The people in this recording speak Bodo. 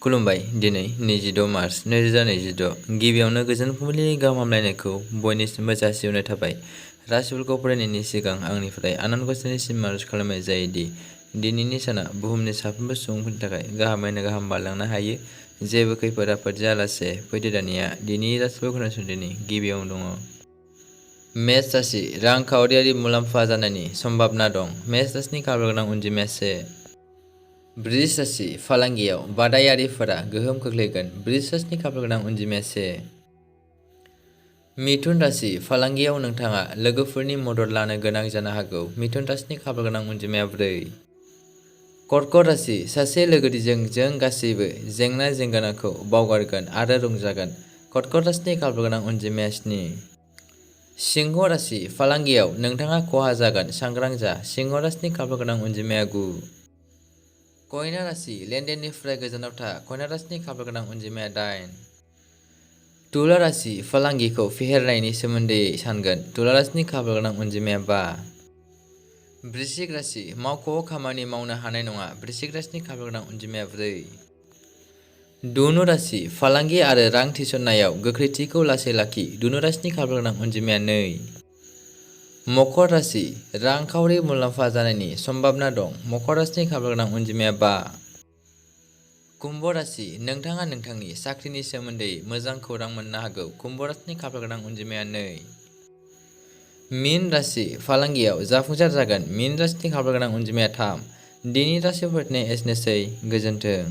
खुलुमबाय। दिनै 22 मार्च 2026 गिबियावनो गोजोन फुंबिलिनि गाहाम हामलायनायखौ बयनिसिमबो जासिहरनाय थाबाय। राशिफोरखौ फरायनायनि सिगां आंनिफ्राय आनान गसाइनिसिम आरज खालामनाय जायोदि दिनैनि साना बुहुमनि साफ्रोमबो सुबुंफोरनि थाखाय गाहामैनो गाहाम बारलांनो हायो। जेबो खैफोद आफोद जायालासे फैदो दानिया दिनैनि राशिफोरखौ खोनासंदिनि गिबियावनो दङ। मेष राशि रांखावरियारि मुलाम्फा जानायनि सम्भावना दं। मेष राशिनि खाफाल गोनां अनजिमाया 1। बृष राशि फालांगियाव बादायारिफोरा गोहोम खोख्लैगोन। बृष राशिनि खाफाल गोनां अनजिमाया 1। मिथुन राशि फालांगियाव नोंथाङा लोगोफोरनि मदद लानो गोनां जानो हागौ। मिथुन राशिनि खाफाल गोनां अनजिमाया 4। कर्कट राशि सासे लोगोदिजों जों गासैबो जेंना जेंगोनाखौ बावगारगोन आरो रंजागोन। कर्कट राशिनि खाफाल गोनां अनजिमाया 7। सिंह राशि फालांगियाव नोंथाङा खहा जागोन, सांग्रां जा। सिंह राशिनि खाफाल गोनां अनजिमाया 9। कन्या राशि लेनदेननिफ्राय गोजानाव था। कन्या राशिनि खाफाल गोनां अनजिमाया 8। तुला राशि फालांगिखौ फेहेरनायनि सोमोन्दै सानगोन। तुला राशिनि खाफाल गोनां अनजिमाया 5। वृश्चिक राशि मावख'आव खामानि मावनो हानाय नङा। वृश्चिक राशिनि खाफाल गोनां अनजिमाया 4। धनु राशि फालांगि आरो रां थिसननायाव गोख्रैथिखौ लासै लाखि। धनु राशिनि खाफाल गोनां अनजिमाया 2। मकर राशि रांखावरि मुलाम्फा जानायनि सम्भावना दं। मकर राशिनि खाफाल गोनां अनजिमाया 5। कुम्भ राशि नोंथाङा नोंथांनि साख्रिनि सोमोन्दै मोजां खौरां मोननो हागौ। कुम्भ राशिनि खाफाल गोनां अनजिमाया 2। मीन राशि फालांगियाव जाफुंसार जागोन। मीन राशिनि खाफाल गोनां अनजिमाया 3। दिनै राशिफोरनि एसेनोसै। गोजोन्थों।